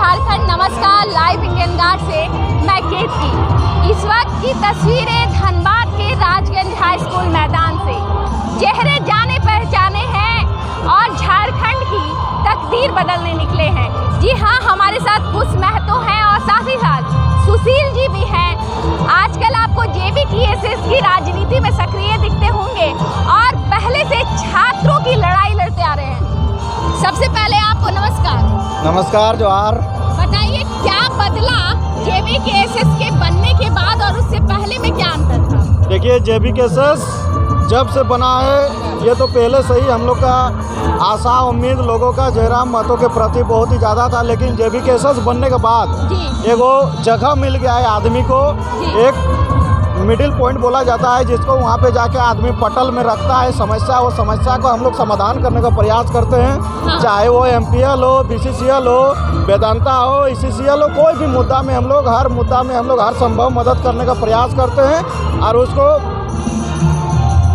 झारखंड, नमस्कार। Live Indian guard से मैं केतकी। इस वक्त की तस्वीरें धनबाद के राजगंज हाई स्कूल मैदान से। चेहरे जाने पहचाने हैं और झारखंड की तकदीर बदलने निकले हैं। जी हाँ, हमारे साथ कुछ महतो हैं और साथ ही साथ सुशील जी भी हैं। आजकल आपको JBKSS की राजनीति में सक्रिय दिखते होंगे और पहले से छात्रों की लड़ाई लड़ते आ रहे हैं। सबसे पहले आपको नमस्कार। नमस्कार, जोहार। बताइए क्या बदला JBKSS के बनने के बाद और उससे पहले में क्या अंतर था? देखिए, JBKSS जब से बना है, ये तो पहले से ही हम लोग का आशा उम्मीद लोगों का जयराम महतो के प्रति बहुत ही ज़्यादा था। लेकिन JBKSS बनने के बाद एगो जगह मिल गया है आदमी को, एक मिडिल पॉइंट बोला जाता है जिसको वहाँ पे जाके आदमी पटल में रखता है समस्या। वो समस्या को हम लोग समाधान करने का प्रयास करते हैं। चाहे वो MPL हो, BCCL हो, वेदांता हो, ECCL हो, कोई भी मुद्दा में हम लोग हर संभव मदद करने का प्रयास करते हैं। और उसको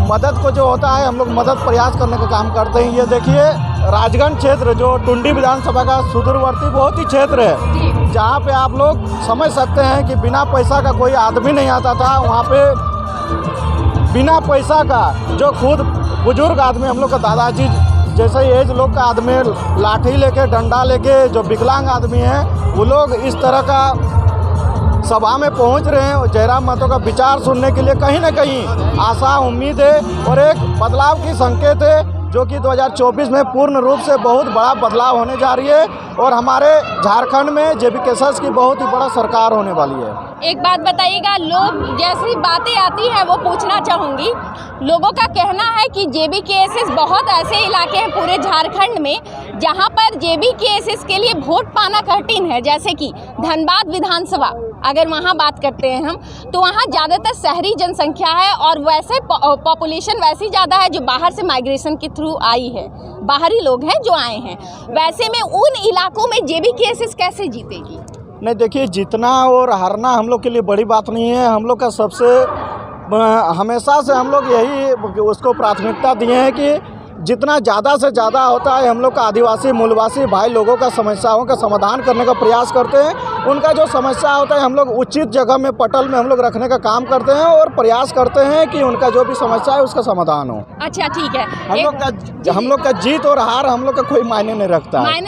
मदद को जो होता है हम लोग मदद प्रयास करने का काम करते हैं। ये देखिए, राजगंज क्षेत्र जो टुंडी विधानसभा का सुदूरवर्ती बहुत ही क्षेत्र है, जहाँ पे आप लोग समझ सकते हैं कि बिना पैसा का कोई आदमी नहीं आता था। वहाँ पे बिना पैसा का जो खुद बुजुर्ग आदमी हम लोग का दादाजी जैसे एज लोग का आदमी लाठी लेके डंडा लेके जो विकलांग आदमी हैं वो लोग इस तरह का सभा में पहुंच रहे हैं और जयराम महतो का विचार सुनने के लिए। कहीं ना कहीं आशा उम्मीद है और एक बदलाव की संकेत है जो कि 2024 में पूर्ण रूप से बहुत बड़ा बदलाव होने जा रही है और हमारे झारखंड में JBKSS की बहुत ही बड़ा सरकार होने वाली है। एक बात बताइएगा, लोग जैसी बातें आती हैं वो पूछना चाहूँगी। लोगों का कहना है कि JBKSS बहुत ऐसे इलाके हैं पूरे झारखंड में जहाँ पर JBKSS के लिए वोट पाना कठिन है, जैसे कि धनबाद विधानसभा। अगर वहाँ बात करते हैं हम तो वहाँ ज़्यादातर शहरी जनसंख्या है और वैसे पॉपुलेशन वैसी ज़्यादा है जो बाहर से माइग्रेशन के थ्रू आई है, बाहरी लोग हैं जो आए हैं। वैसे में उन इलाकों में JBKSS कैसे जीतेगी? नहीं, देखिए, जीतना और हारना हम लोग के लिए बड़ी बात नहीं है। हम लोग का सबसे हमेशा से हम लोग यही उसको प्राथमिकता दिए हैं कि जितना ज़्यादा से ज़्यादा होता है हम लोग का आदिवासी मूलवासी भाई लोगों का समस्याओं का समाधान करने का प्रयास करते हैं। उनका जो समस्या होता है हम लोग उचित जगह में पटल में हम लोग रखने का काम करते हैं और प्रयास करते हैं कि उनका जो भी समस्या है उसका समाधान हो। अच्छा, ठीक है। हम लोग का जीत और हार हम लोग का कोई मायने नहीं रखता है।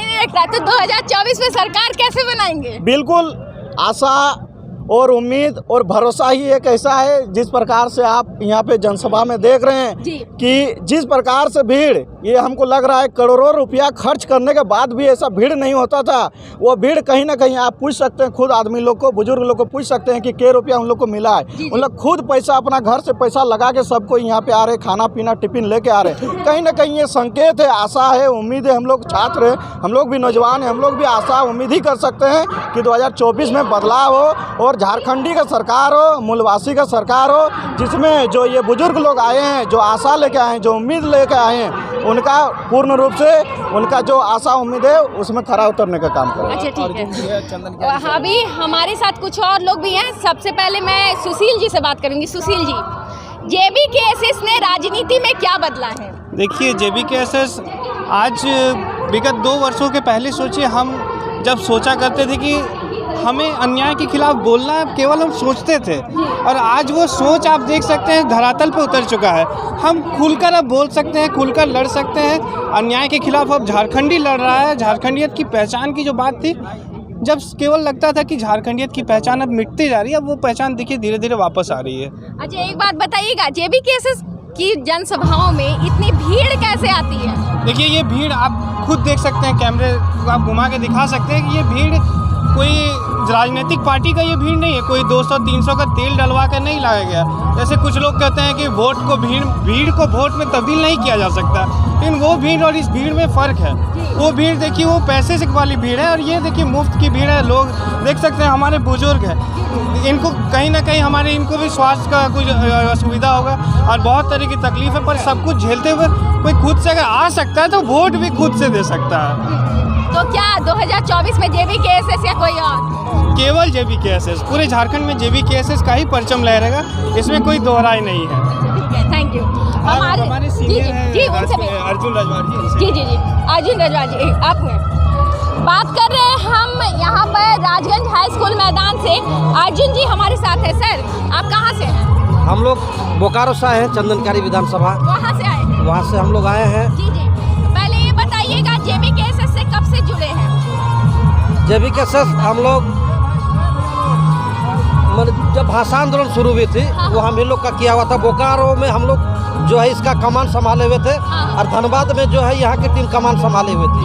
तो 2024 में सरकार कैसे बनाएंगे? बिल्कुल, आशा और उम्मीद और भरोसा ही एक ऐसा है। जिस प्रकार से आप यहाँ पे जनसभा में देख रहे हैं कि जिस प्रकार से भीड़, ये हमको लग रहा है करोड़ों रुपया खर्च करने के बाद भी ऐसा भीड़ नहीं होता था। वो भीड़ कहीं ना कहीं आप पूछ सकते हैं, खुद आदमी लोग को, बुजुर्ग लोग को पूछ सकते हैं कि क्या रुपया उन लोग को मिला है। उन लोग खुद पैसा अपना घर से पैसा लगा के सबको यहाँ पे आ रहे, खाना पीना टिफिन लेके आ रहे। कहीं ना कहीं ये संकेत है, आशा है, उम्मीद है। हम लोग छात्र हैं, हम लोग भी नौजवान हैं, हम लोग भी आशा उम्मीद ही कर सकते हैं कि 2024 में बदलाव हो और झारखंडी का सरकार हो, मूलवासी का सरकार हो, जिसमें जो ये बुजुर्ग लोग आए हैं, जो आशा लेके आए हैं, जो उम्मीद लेके आए हैं, उनका पूर्ण रूप से उनका जो आशा उम्मीद है उसमें खरा उतरने का काम करें। अच्छा, ठीक है। अभी हमारे साथ कुछ और लोग भी हैं। सबसे पहले मैं सुशील जी से बात करूंगी। सुशील जी, JBKSS ने राजनीति में क्या बदला है? देखिए, JBKSS आज विगत 2 वर्षों के पहले सोचिए, हम जब सोचा करते थे कि हमें अन्याय के खिलाफ बोलना है, केवल हम सोचते थे, और आज वो सोच आप देख सकते हैं धरातल पर उतर चुका है। हम खुलकर अब बोल सकते हैं, खुलकर लड़ सकते हैं अन्याय के खिलाफ। अब झारखंडी लड़ रहा है। झारखंडियत की पहचान की जो बात थी, जब केवल लगता था कि झारखंडियत की पहचान अब मिटती जा रही है, अब वो पहचान देखिए धीरे धीरे वापस आ रही है। अच्छा, एक बात बताइएगा, JBKSS की जनसभाओं में इतनी भीड़ कैसे आती है? देखिए, ये भीड़ आप खुद देख सकते हैं, कैमरे को आप घुमा के दिखा सकते हैं कि ये भीड़ कोई राजनीतिक पार्टी का ये भीड़ नहीं है। कोई 200-300 का तेल डलवा कर नहीं लाया गया। जैसे कुछ लोग कहते हैं कि वोट को भीड़ को वोट में तब्दील नहीं किया जा सकता, लेकिन वो भीड़ और इस भीड़ में फ़र्क है। वो भीड़ देखिए, वो पैसे से वाली भीड़ है और ये देखिए मुफ्त की भीड़ है। लोग देख सकते हैं, हमारे बुजुर्ग हैं, इनको कहीं ना कहीं इनको भी स्वास्थ्य का कुछ असुविधा होगा और बहुत तरह की तकलीफ है, पर सब कुछ झेलते हुए कोई खुद से अगर आ सकता है तो वोट भी खुद से दे सकता है। तो क्या 2024 में JBKSS या कोई और? केवल JBKSS, पूरे झारखंड में JBKSS का ही परचम लहरेगा, इसमें कोई दोहराई नहीं है। ठीक है, थैंक यू। हमारे सीनियर हैं अर्जुन रजवाड़ जी। जी, अर्जुन रजवाड़ जी, आप हैं। बात कर रहे हैं हम यहाँ पर राजगंज हाई स्कूल मैदान से, अर्जुन जी हमारे साथ है। सर, आप कहाँ से हैं? हम लोग बोकारो से आए हैं, चंदनकारी विधानसभा, वहाँ से आए हैं? वहाँ से हम लोग आए हैं। जी जी, पहले ये बताइएगा JBKSS से कब से जुड़े हैं? JBKSS हम लोग जब भाषा आंदोलन शुरू हुई थी, हाँ। वो हम ही लोग का किया हुआ था। बोकारो में हम लोग जो है इसका कमान संभाले हुए थे, हाँ। और धनबाद में जो है यहाँ की टीम कमान संभाले हुए थी।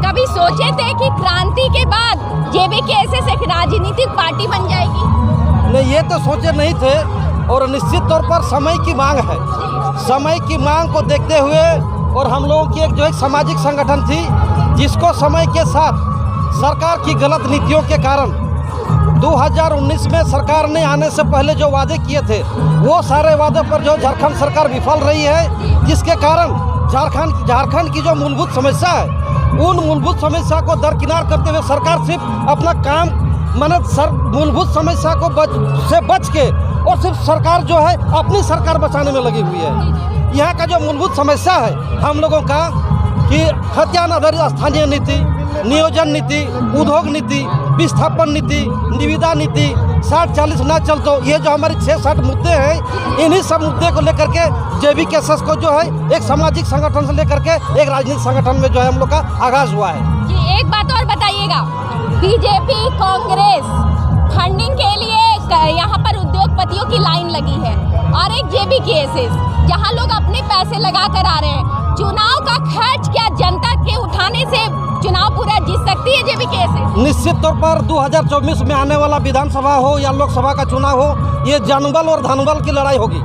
कभी सोचे थे कि क्रांति के बाद JBKSS एक राजनीतिक पार्टी बन जाएगी? नहीं, ये तो सोचे नहीं थे, और निश्चित तौर पर समय की मांग है। समय की मांग को देखते हुए, और हम लोगों की एक सामाजिक संगठन थी जिसको समय के साथ सरकार की गलत नीतियों के कारण 2019 में सरकार ने आने से पहले जो वादे किए थे, वो सारे वादे पर जो झारखंड सरकार विफल रही है, जिसके कारण झारखंड की जो मूलभूत समस्या है, उन मूलभूत समस्या को दरकिनार करते हुए सरकार सिर्फ अपना काम मूलभूत समस्या को बच के, और सिर्फ सरकार जो है अपनी सरकार बचाने में लगी हुई है। यहाँ का जो मूलभूत समस्या है हम लोगों का, कि खतियान आधारित स्थानीय नीति, नियोजन नीति, उद्योग नीति, विस्थापन नीति, निविदा नीति, 60-40 ना चल, तो ये जो हमारे 6-7 मुद्दे हैं, इन्हीं सब मुद्दे को लेकर के JBKSS को जो है एक सामाजिक संगठन से लेकर के एक राजनीतिक संगठन में जो है हम लोग का आगाज हुआ है। जी, एक बात और बताइएगा, BJP कांग्रेस फंडिंग के लिए यहाँ पर उद्योगपतियों की लाइन लगी है, और एक JBKSS जहाँ लोग अपने पैसे लगा कर आ रहे हैं। चुनाव का खर्च क्या जनता के उठाने से चुनाव पूरा जीत सकती है JBKSS? निश्चित तौर पर 2024 में आने वाला विधानसभा हो या लोकसभा का चुनाव हो, ये जनबल और धनबल की लड़ाई होगी।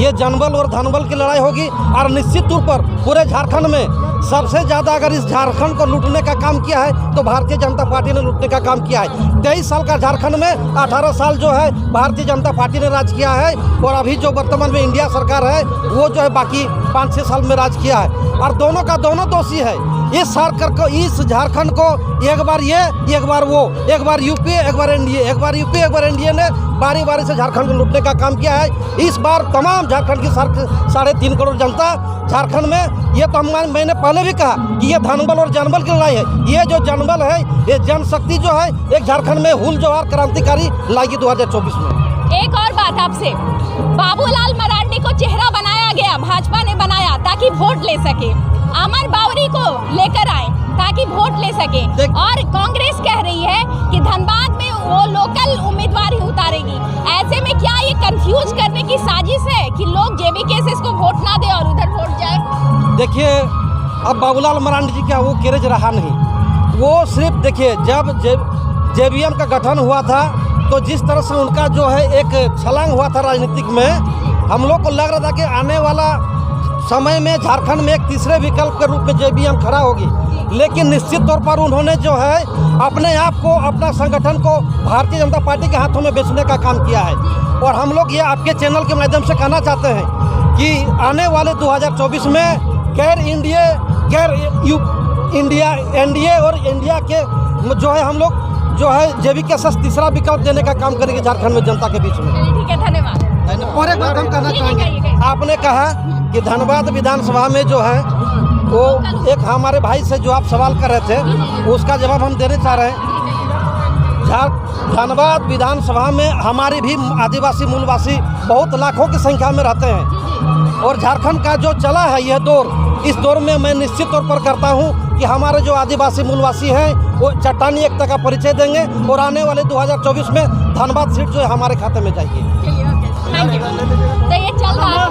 ये जनबल और धनबल की लड़ाई होगी, और निश्चित तौर पर पूरे झारखंड में सबसे ज़्यादा अगर इस झारखंड को लूटने का काम किया है तो भारतीय जनता पार्टी ने लूटने का काम किया है। 23 साल का झारखंड में 18 साल जो है भारतीय जनता पार्टी ने राज किया है, और अभी जो वर्तमान में इंडिया सरकार है वो जो है बाकी 5-6 साल में राज किया है, और दोनों का दोनों दोषी है। इस सरकार को, इस झारखंड को एक बार ये, एक बार वो, एक बार यूपी, एक बार एनडीए, एक बार यूपी, एक बार एनडीए ने बारी बारी से झारखंड को लूटने का काम किया है। इस बार तमाम झारखंड की 3.5 करोड़ जनता झारखंड में, ये तो मैंने पहले भी कहा कि ये धनबल और जनबल की लड़ाई है। ये जो जनबल है, ये जनशक्ति जो है एक झारखंड में हुल जोहार क्रांतिकारी लाएगी 2024 में। एक और बात आपसे, बाबूलाल मरांडी को चेहरा बनाया गया, भाजपा ने बनाया ताकि वोट ले सके। अमर बावरी को लेकर आए ताकि वोट ले सके, और कांग्रेस कह रही है कि धनबाद में वो लोकल उम्मीदवार ही उतारेगी। ऐसे में क्या ये कंफ्यूज करने की साजिश है कि लोग JBKSS को वोट ना दे और उधर वोट जाए? देखिए, अब बाबूलाल मरांडी जी का वो केरेज रहा नहीं। वो सिर्फ देखिए, जब JBM का गठन हुआ था तो जिस तरह से उनका जो है एक छलांग हुआ था राजनीतिक में, हम लोग को लग रहा था कि आने वाला समय में झारखंड में एक तीसरे विकल्प के रूप में JBM खड़ा होगी। लेकिन निश्चित तौर पर उन्होंने जो है अपने आप को, अपना संगठन को भारतीय जनता पार्टी के हाथों में बेचने का काम किया है। और हम लोग ये आपके चैनल के माध्यम से कहना चाहते हैं कि आने वाले 2024 में इंडिया, एनडीए और इंडिया के जो है हम लोग जो है JBKSS तीसरा विकल्प देने का काम करेंगे झारखंड में जनता के बीच में। ठीक है, धन्यवाद। और एक बात हम कहना चाहेंगे, आपने कहा कि धनबाद विधानसभा में जो है वो एक हमारे भाई से जो आप सवाल कर रहे थे, उसका जवाब हम देने चाह रहे हैं। धनबाद विधानसभा में हमारे भी आदिवासी मूलवासी बहुत लाखों की संख्या में रहते हैं, और झारखंड का जो चला है यह दौर, इस दौर में मैं निश्चित तौर पर करता हूं कि हमारे जो आदिवासी मूलवासी हैं वो चट्टानी एकता का परिचय देंगे, और आने वाले 2024 में धनबाद सीट जो है हमारे खाते में जाएगी। Thank you. तो ये चल रहा है,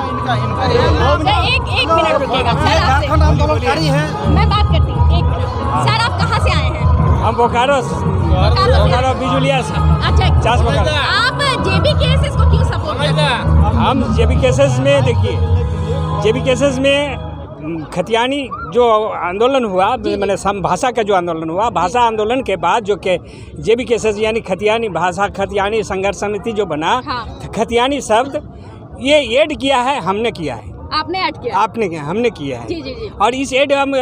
एक मिनट रुकिएगा सर, झारखंड आंदोलनकारी हैं। मैं बात करती हूँ, एक मिनट। सर, आप कहाँ से आए हैं? हम बोकारो बिजुलिया से। अच्छा, 50 बोकारो। आप JBKSS को क्यों सपोर्ट करते हैं? हम JBKSS में, देखिए JBKSS में खतियानी जो आंदोलन हुआ, मैंने भाषा का जो आंदोलन हुआ, भाषा आंदोलन के बाद जो के JBKSS यानी खतियानी भाषा, खतियानी संघर्ष समिति जो बना, हाँ। खतियानी शब्द ये ऐड किया है, हमने किया है। आपने ऐड किया? आपने किया, हमने किया है। जी जी जी। और इस ऐड हम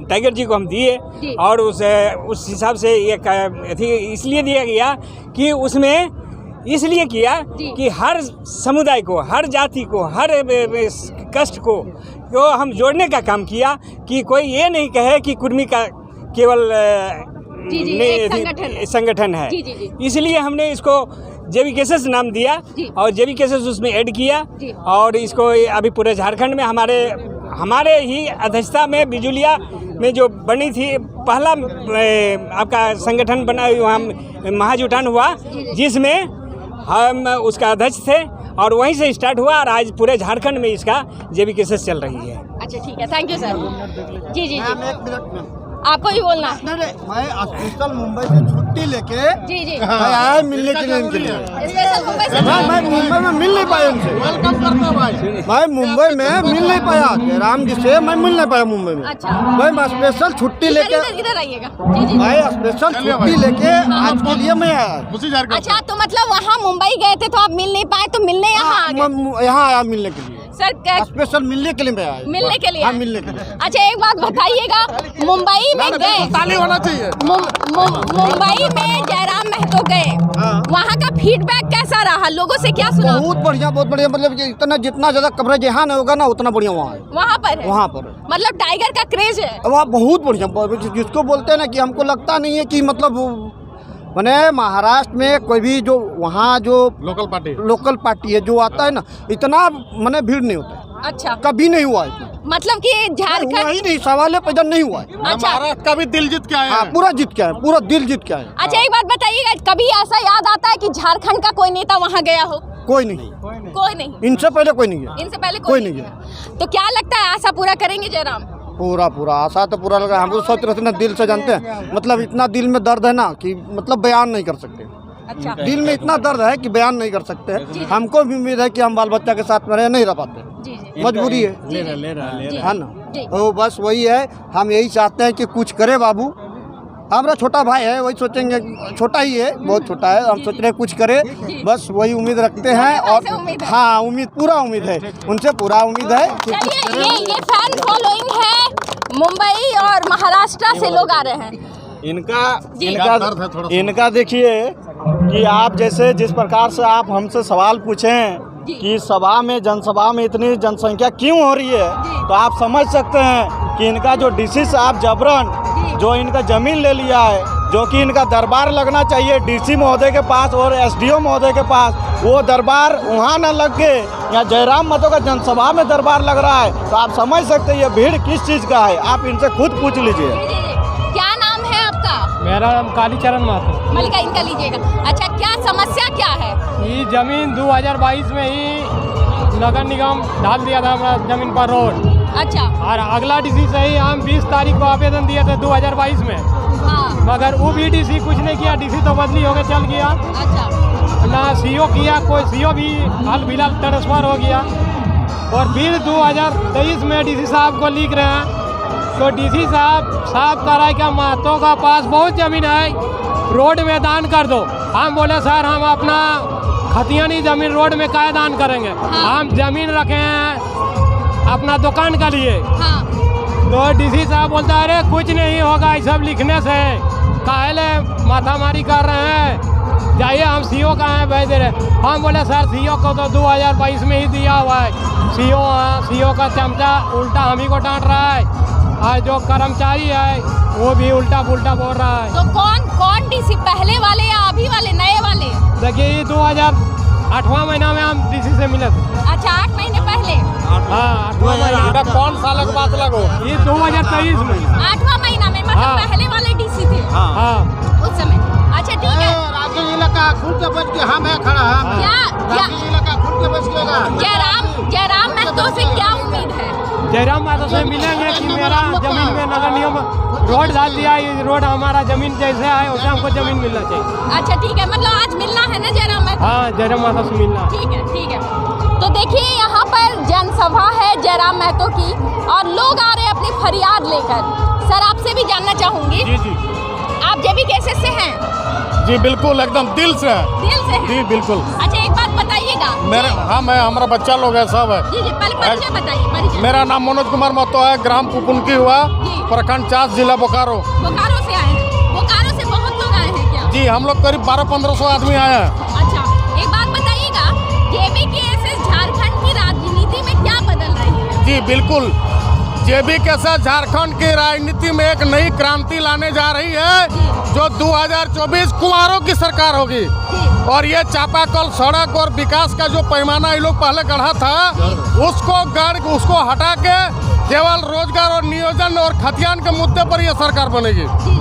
टाइगर जी को हम दिए, और उस हिसाब से ये इसलिए दिया गया कि उसमें इसलिए किया कि हर समुदाय को, हर जाति को, हर कष्ट को हम जोड़ने का काम किया, कि कोई ये नहीं कहे कि कुर्मी का केवल संगठन है, इसलिए हमने इसको जेबी केसेस नाम दिया और जेबी केसेस उसमें ऐड किया और इसको अभी पूरे झारखंड में हमारे ही अध्यक्षता में बिजुलिया में जो बनी थी पहला आपका संगठन बना, वहाँ महाजुटान हुआ जिसमें हम उसका अध्यक्ष थे और वहीं से स्टार्ट हुआ और आज पूरे झारखंड में इसका जेबी केसेस चल रही है। अच्छा ठीक है, थैंक यू सर। जी आपको ही बोलना है। मैं स्पेशल मुंबई से छुट्टी लेके जी आया मिलने के लिए इनके लिए। स्पेशल मुंबई से मैं मुंबई में मिल नहीं पाया उनसे, मैं मुंबई में मिल नहीं पाया जयराम जी से, मैं मिल नहीं पाया मुंबई में। अच्छा मैं स्पेशल छुट्टी लेके इधर आइएगा। जी मैं स्पेशल छुट्टी लेके आज के लिए मैं आया। अच्छा तो मतलब वहाँ मुंबई गए थे तो आप मिल नहीं पाए, तो मिलने यहाँ आ गए? यहाँ आया मिलने के लिए सर, स्पेशल मिलने के लिए मैं आया। मिलने के लिए? हाँ, मिलने के लिए। अच्छा एक बात बताइएगा, मुंबई में गए, ताली होना चाहिए। मुंबई में जयराम महतो गए, वहाँ का फीडबैक कैसा रहा, लोगों से क्या सुना? बहुत बढ़िया, मतलब इतना जितना ज्यादा कवरेज यहाँ नहीं होगा ना उतना बढ़िया वहाँ पर है। वहाँ पर मतलब टाइगर का क्रेज है वहाँ बहुत बढ़िया, जिसको बोलते हैं ना कि हमको लगता नहीं है कि मतलब मैंने महाराष्ट्र में कोई भी जो वहाँ जो लोकल पार्टी है जो आता है ना इतना मैंने भीड़ नहीं होता है। अच्छा कभी नहीं हुआ इतना, मतलब कि झारखंड ही नहीं, सवाल पैदा नहीं हुआ है। अच्छा महाराष्ट्र का भी दिल जीत के आया है। पूरा जीत के आया, पूरा दिल जीत के आया। अच्छा एक बात बताइएगा, कभी ऐसा याद आता है कि झारखंड का कोई नेता वहाँ गया हो? कोई नहीं, इनसे पहले कोई नहीं गया। इनसे पहले कोई नहीं गया। तो क्या लगता है आशा पूरा करेंगे जयराम? पूरा आशा तो पूरा लगा, हमको सोच रहे थे ना, दिल से जानते हैं, मतलब इतना दिल में दर्द है ना कि मतलब बयान नहीं कर सकते। अच्छा दिल में इतना दर्द है कि बयान नहीं कर सकते। हमको भी उम्मीद है कि हम बाल बच्चा के साथ में नहीं रह पाते, मजबूरी है, है ना। तो बस वही है, हम यही चाहते हैं कि कुछ करे बाबू। हमारा छोटा भाई है, वही सोचेंगे, छोटा ही है, बहुत छोटा है, हम सोच रहे हैं कुछ करे, बस वही उम्मीद रखते हैं। और हाँ उम्मीद, पूरा उम्मीद है उनसे, पूरा उम्मीद है। ये फैन फॉलोइंग है, मुंबई और महाराष्ट्र से लोग आ रहे हैं। इनका देखिए कि आप जैसे जिस प्रकार से आप हमसे सवाल पूछें कि सभा में, जनसभा में इतनी जनसंख्या क्यों हो रही है, तो आप समझ सकते हैं कि इनका जो डीसी साहब जबरन जो इनका ज़मीन ले लिया है, जो कि इनका दरबार लगना चाहिए डीसी महोदय के पास और एसडीओ महोदय के पास, वो दरबार वहाँ न लग के यहाँ जयराम महतो का जनसभा में दरबार लग रहा है। तो आप समझ सकते हैं ये भीड़ किस चीज़ का है, आप इनसे खुद पूछ लीजिए। क्या नाम है आपका? मेरा नाम कालीचरण महतो। मलिका इनका लीजिएगा। अच्छा क्या समस्या क्या है? ये जमीन 2022 में ही नगर निगम डाल दिया था हमारा जमीन पर रोड। अच्छा और अगला डीसी से ही हम 20 तारीख को आवेदन दिए थे 2022 में। हाँ। मगर वो भी डीसी कुछ नहीं किया, डीसी तो बदली हो गया, चल गया। अच्छा ना सीओ किया, कोई सीओ भी हाल फिलहाल ट्रांसफर हो गया। और फिर 2023 में डीसी साहब को लिख रहे हैं, तो डीसी साहब साफ करा कि महतो का पास बहुत ज़मीन है, रोड में दान कर दो। हम बोले सर हम अपना खतियानी ज़मीन रोड में क्या दान करेंगे। हाँ। हम ज़मीन रखे हैं अपना दुकान के लिए। हाँ। तो डीसी साहब बोलता है अरे कुछ नहीं होगा ये सब लिखने से, काहे माथामारी कर रहे हैं, जाइए हम सीओ कहाँ हैं भेज दे रहे। हम बोले सर सीओ को तो 2022 में ही दिया हुआ है, सीओ का चमचा उल्टा हम ही को डांट रहा है, और जो कर्मचारी है वो भी उल्टा पुल्टा बोल रहा है। तो कौन डीसी, पहले वाले या अभी वाले, नए वाले? देखिए ये 2008वां महीना में हम डीसी से मिले थे। अच्छा 8 महीने पहले? हाँ 8वां महीना। कौन साल की बात लगो? ये 2023 में 8वां महीना में, मतलब हाँ। पहले वाले डीसी थे। हाँ उस समय। अच्छा ठीक है। राजगंज इलाका खुद के बच के हम है खड़ा है। क्या इलाका खुद के बच गया। जयराम महतो से क्या उम्मीद है? जयराम महतो से मिलेंगे कि मेरा जमीन में नगर निगम रोड डाल दिया, ये रोड हमारा जमीन जैसे है वैसे हमको जमीन मिलना चाहिए। अच्छा ठीक है, मतलब आज मिलना है ना जयराम महतो? हाँ जयराम महतो से मिलना। ठीक है। तो देखिए यहाँ पर जनसभा है जयराम महतो की और लोग आ रहे हैं अपनी फरियाद लेकर। सर आपसे भी जानना चाहूंगी। जी आप जेबी केसेस से हैं? जी बिल्कुल, एकदम दिल से हैं? जी बिल्कुल। अच्छा एक बात बताइएगा। हमारा बच्चा लोग है सब है। जी पहले परिचय बताइए। मेरा नाम मनोज कुमार महतो है, ग्राम पुपुनकी हुआ, प्रखंड 4 जिला बोकारो। बोकारो से आए हैं? बोकारो से बहुत लोग आए हैं क्या? जी हम लोग करीब 1200-1500 आदमी आए हैं। अच्छा एक बात बताइएगा, जेबी केसेस झारखंड की राजनीति में क्या बदल रही है? जी बिल्कुल, जेबी के साथ झारखंड की राजनीति में एक नई क्रांति लाने जा रही है, जो 2024 कुंवारों की सरकार होगी। और ये चापाकल सड़क और विकास का जो पैमाना ये लोग पहले गढ़ा था, उसको हटा के केवल रोजगार और नियोजन और खतियान के मुद्दे पर ये सरकार बनेगी। जी।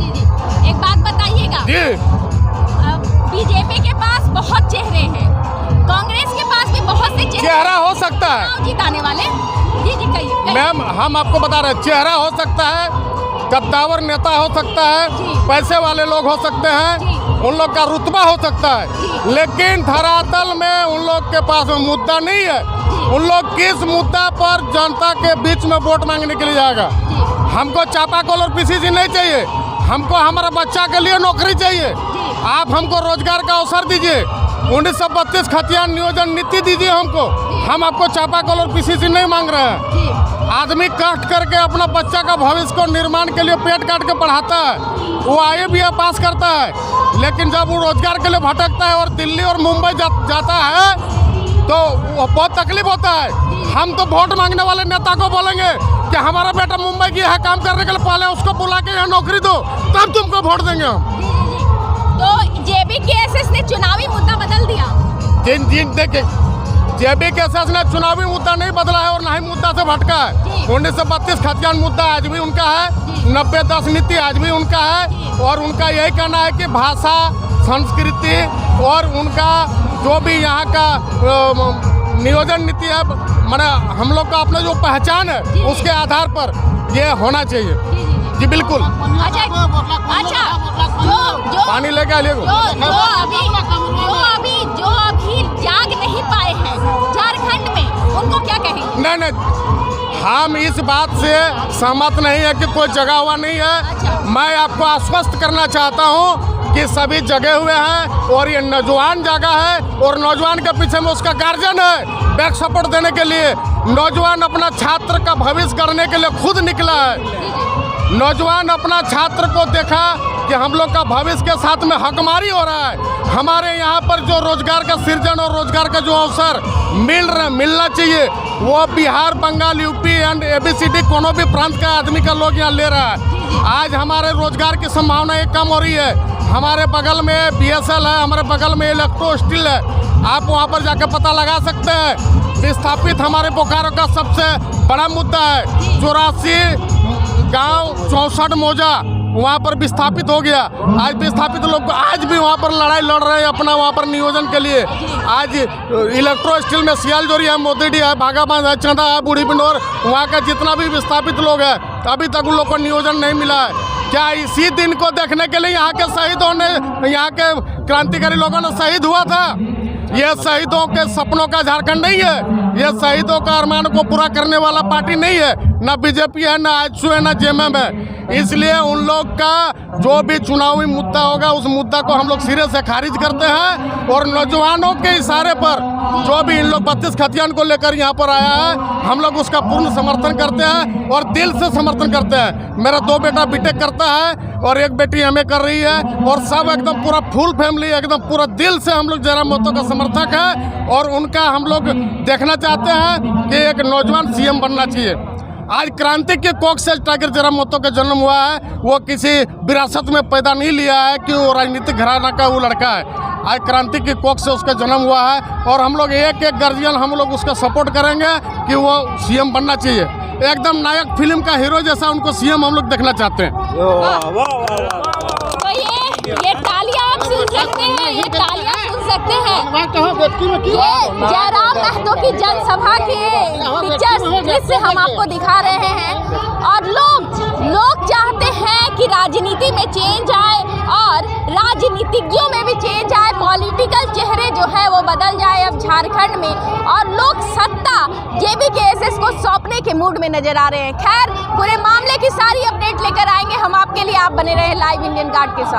एक बात बताइएगा जी, बीजेपी के पास बहुत चेहरे हैं, कांग्रेस के पास भी बहुत से चेहरा हो सकता है चुनाव जिताने वाले। जी कहिए। मैम, हम आपको बता रहे हैं, चेहरा हो सकता है, कद्दावर नेता हो सकता है, पैसे वाले लोग हो सकते हैं, उन लोग का रुतबा हो सकता है, लेकिन धरातल में उन लोग के पास मुद्दा नहीं है। उन लोग किस मुद्दा पर जनता के बीच में वोट मांगने के लिए जाएगा। हमको चापाकल और पीसीसी नहीं चाहिए, हमको हमारा बच्चा के लिए नौकरी चाहिए। आप हमको रोजगार का अवसर दीजिए, 1932 खतियान नियोजन नीति दीजिए हमको। हम आपको चापाकल और पीसीसी नहीं मांग रहे हैं। आदमी कष्ट करके अपना बच्चा का भविष्य को निर्माण के लिए पेट काट के पढ़ाता है, वो IAS पास करता है, लेकिन जब वो रोजगार के लिए भटकता है और दिल्ली और मुंबई जाता है तो वो बहुत तकलीफ होता है। हम तो वोट मांगने वाले नेता को बोलेंगे कि हमारा बेटा मुंबई गया है काम करने के लिए, पहले उसको बुला के यहाँ नौकरी दो, तब तुमको वोट देंगे हम। तो JBKSS ने चुनावी मुद्दा बदल दिया। जिन देखिए, JBKSS ने चुनावी मुद्दा नहीं बदला है और ना ही मुद्दा से भटका है। 1932 खतियान मुद्दा आज भी उनका है, 90-10 नीति आज भी उनका है, और उनका यही कहना है कि भाषा, संस्कृति और उनका जो भी यहाँ का नियोजन नीति है, माने हम लोग का अपना जो पहचान है उसके आधार पर ये होना चाहिए। जी बिल्कुल। अच्छा, जो पानी लेके आइए। जो अभी जाग नहीं पाए हैं झारखंड में, उनको क्या कहेंगे? नहीं, हम इस बात से सहमत नहीं है कि कोई जगा हुआ नहीं है। मैं आपको आश्वस्त करना चाहता हूँ कि सभी जगे हुए हैं और ये नौजवान जागा है, और नौजवान के पीछे में उसका गार्जियन है बैक सपोर्ट देने के लिए। नौजवान अपना छात्र का भविष्य करने के लिए खुद निकला है। नौजवान अपना छात्र को देखा कि हम लोग का भविष्य के साथ में हकमारी हो रहा है। हमारे यहाँ पर जो रोजगार का सृजन और रोजगार का जो अवसर मिलना चाहिए, वो Bihar, Bengal, UP and ABCD कोनो भी प्रांत का आदमी का लोग यहाँ ले रहा है। आज हमारे रोजगार की संभावना एक कम हो रही है। हमारे बगल में BSL है, हमारे बगल में इलेक्ट्रो स्टील है, आप वहाँ पर जाकर पता लगा सकते हैं। विस्थापित हमारे बोकारो का सबसे बड़ा मुद्दा है। 84 गांव 64 मौजा वहाँ पर विस्थापित हो गया। आज विस्थापित लोग आज भी वहाँ पर लड़ाई लड़ रहे हैं अपना वहाँ पर नियोजन के लिए। आज इलेक्ट्रो स्टील में सियालजोरी है, मोतीडी है, भागाबांध है, चंदा है, बूढ़ी बिंडोर, वहाँ का जितना भी विस्थापित लोग हैं अभी तक उन लोग को नियोजन नहीं मिला है। क्या इसी दिन को देखने के लिए यहाँ के शहीदों ने, यहाँ के क्रांतिकारी लोगों ने शहीद हुआ था? ये शहीदों के सपनों का झारखंड नहीं है, ये शहीदों का अरमान को पूरा करने वाला पार्टी नहीं है। ना बीजेपी है, ना AJSU है, ना JMM है। इसलिए उन लोग का जो भी चुनावी मुद्दा होगा उस मुद्दा को हम लोग सिरे से खारिज करते हैं, और नौजवानों के इशारे पर जो भी इन लोग 32 खतियान को लेकर यहाँ पर आया है, हम लोग उसका पूर्ण समर्थन करते हैं और दिल से समर्थन करते हैं। मेरा 2 बेटा BTech करता है और एक बेटी MA कर रही है, और सब एकदम पूरा फुल फैमिली एकदम पूरा दिल से हम लोग जयराम महतो का समर्थक है, और उनका हम लोग देखना चाहते हैं कि एक नौजवान CM बनना चाहिए। आज क्रांति के कोख से टाइगर जयराम महतो का जन्म हुआ है, वो किसी विरासत में पैदा नहीं लिया है कि वो राजनीतिक घराना का वो लड़का है। आज क्रांति के कोख से उसका जन्म हुआ है, और हम लोग एक गार्जियन हम लोग उसका सपोर्ट करेंगे कि वो CM बनना चाहिए। एकदम नायक फिल्म का हीरो जैसा उनको CM हम लोग देखना चाहते हैं। तो ये तालियां आप सुन सकते हैं, ये तालियां सुन सकते हैं। ये जयराम महतो की जनसभा के पिक्चर्स दृश्य हम आपको दिखा रहे हैं, और लोग चाहते हैं कि राजनीति में चेंज आए और राजनीतिज्ञों में भी चेंज आए, पॉलिटिकल चेहरे जो है वो बदल जाए अब झारखंड में, और लोग सत्ता JBKSS को सौंपने के मूड में नजर आ रहे हैं। खैर, पूरे मामले की सारी अपडेट लेकर आएंगे हम आपके लिए। आप बने रहे लाइव इंडियन गार्ड के साथ।